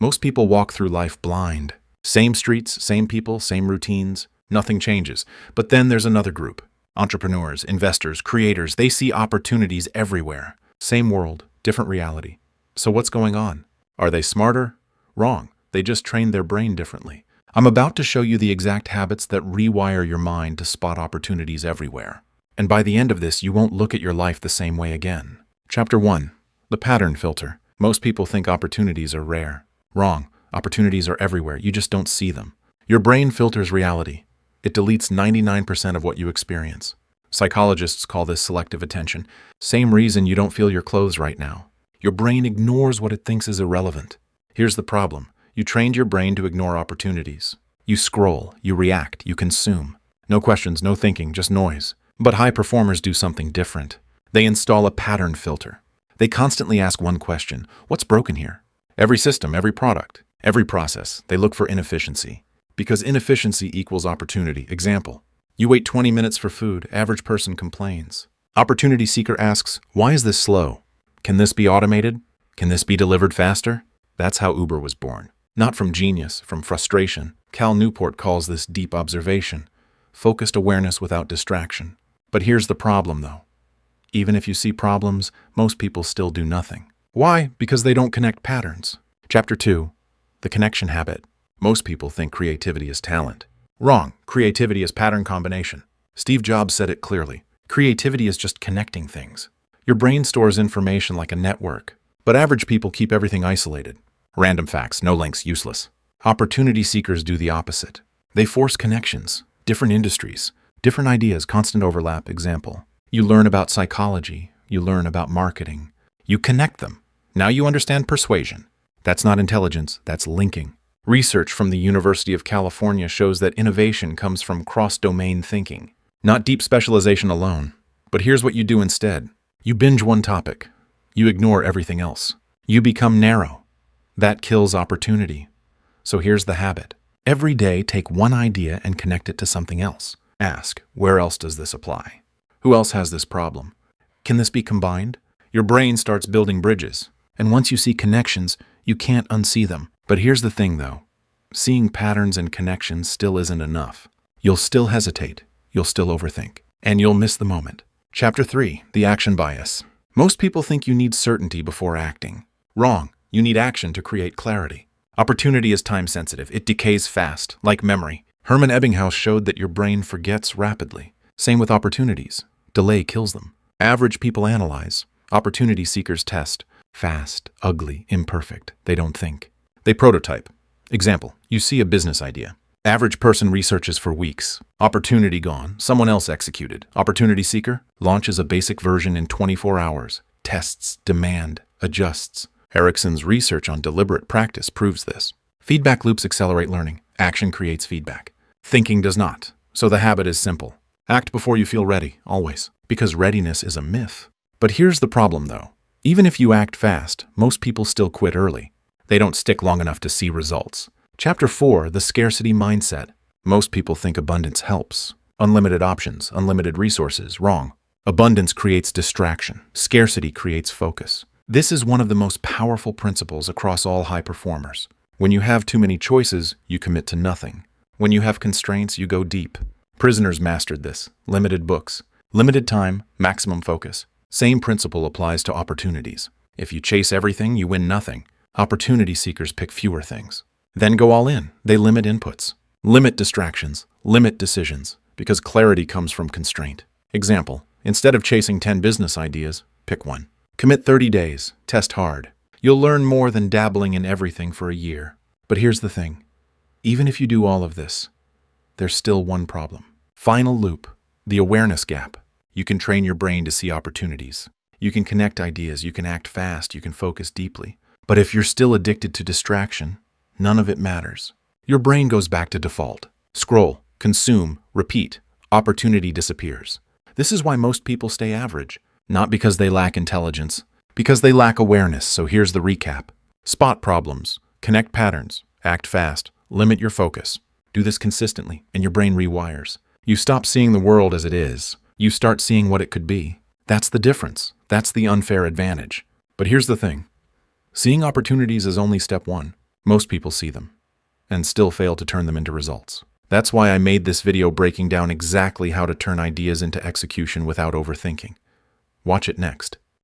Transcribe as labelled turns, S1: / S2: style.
S1: Most people walk through life blind. Same streets, same people, same routines. Nothing changes. But then there's another group. Entrepreneurs, investors, creators, they see opportunities everywhere. Same world, different reality. So what's going on? Are they smarter? Wrong. They just trained their brain differently. I'm about to show you the exact habits that rewire your mind to spot opportunities everywhere. And by the end of this, you won't look at your life the same way again. Chapter 1. The pattern filter. Most people think opportunities are rare. Wrong. Opportunities are everywhere. You just don't see them. Your brain filters reality. It deletes 99% of what you experience. Psychologists call this selective attention. Same reason you don't feel your clothes right now. Your brain ignores what it thinks is irrelevant. Here's the problem. You trained your brain to ignore opportunities. You scroll, you react, you consume. No questions, no thinking, just noise. But high performers do something different. They install a pattern filter. They constantly ask one question: what's broken here? Every system, every product, every process, they look for inefficiency. Because inefficiency equals opportunity. Example: you wait 20 minutes for food, average person complains. Opportunity seeker asks, why is this slow? Can this be automated? Can this be delivered faster? That's how Uber was born. Not from genius, from frustration. Cal Newport calls this deep observation. Focused awareness without distraction. But here's the problem though. Even if you see problems, most people still do nothing. Why? Because they don't connect patterns. Chapter 2. The connection habit. Most people think creativity is talent. Wrong. Creativity is pattern combination. Steve Jobs said it clearly. Creativity is just connecting things. Your brain stores information like a network. But average people keep everything isolated. Random facts, no links, useless. Opportunity seekers do the opposite. They force connections. Different industries. Different ideas, constant overlap. Example: you learn about psychology. You learn about marketing. You connect them. Now you understand persuasion. That's not intelligence, that's linking. Research from the University of California shows that innovation comes from cross-domain thinking, not deep specialization alone. But here's what you do instead. You binge one topic. You ignore everything else. You become narrow. That kills opportunity. So here's the habit. Every day, take one idea and connect it to something else. Ask, where else does this apply? Who else has this problem? Can this be combined? Your brain starts building bridges. And once you see connections, you can't unsee them. But here's the thing though. Seeing patterns and connections still isn't enough. You'll still hesitate. You'll still overthink. And you'll miss the moment. Chapter 3. The action bias. Most people think you need certainty before acting. Wrong. You need action to create clarity. Opportunity is time-sensitive. It decays fast, like memory. Hermann Ebbinghaus showed that your brain forgets rapidly. Same with opportunities. Delay kills them. Average people analyze. Opportunity seekers test. Fast, ugly, imperfect. They don't think. They prototype. Example: you see a business idea. Average person researches for weeks. Opportunity gone. Someone else executed. Opportunity seeker launches a basic version in 24 hours. Tests, demand, adjusts. Erickson's research on deliberate practice proves this. Feedback loops accelerate learning. Action creates feedback. Thinking does not. So the habit is simple. Act before you feel ready, always. Because readiness is a myth. But here's the problem though. Even if you act fast, most people still quit early. They don't stick long enough to see results. Chapter 4. The scarcity mindset. Most people think abundance helps. Unlimited options, unlimited resources. Wrong. Abundance creates distraction. Scarcity creates focus. This is one of the most powerful principles across all high performers. When you have too many choices, you commit to nothing. When you have constraints, you go deep. Prisoners mastered this. Limited books. Limited time, maximum focus. Same principle applies to opportunities. If you chase everything, you win nothing. Opportunity seekers pick fewer things. Then go all in. They limit inputs. Limit distractions. Limit decisions. Because clarity comes from constraint. Example: instead of chasing 10 business ideas, pick one. Commit 30 days. Test hard. You'll learn more than dabbling in everything for a year. But here's the thing. Even if you do all of this, there's still one problem. Final loop. The awareness gap. You can train your brain to see opportunities. You can connect ideas. You can act fast. You can focus deeply. But if you're still addicted to distraction, none of it matters. Your brain goes back to default. Scroll, consume, repeat. Opportunity disappears. This is why most people stay average. Not because they lack intelligence, because they lack awareness. So here's the recap. Spot problems, connect patterns, act fast, limit your focus. Do this consistently, and your brain rewires. You stop seeing the world as it is. You start seeing what it could be. That's the difference. That's the unfair advantage. But here's the thing. Seeing opportunities is only step one. Most people see them and still fail to turn them into results. That's why I made this video breaking down exactly how to turn ideas into execution without overthinking. Watch it next.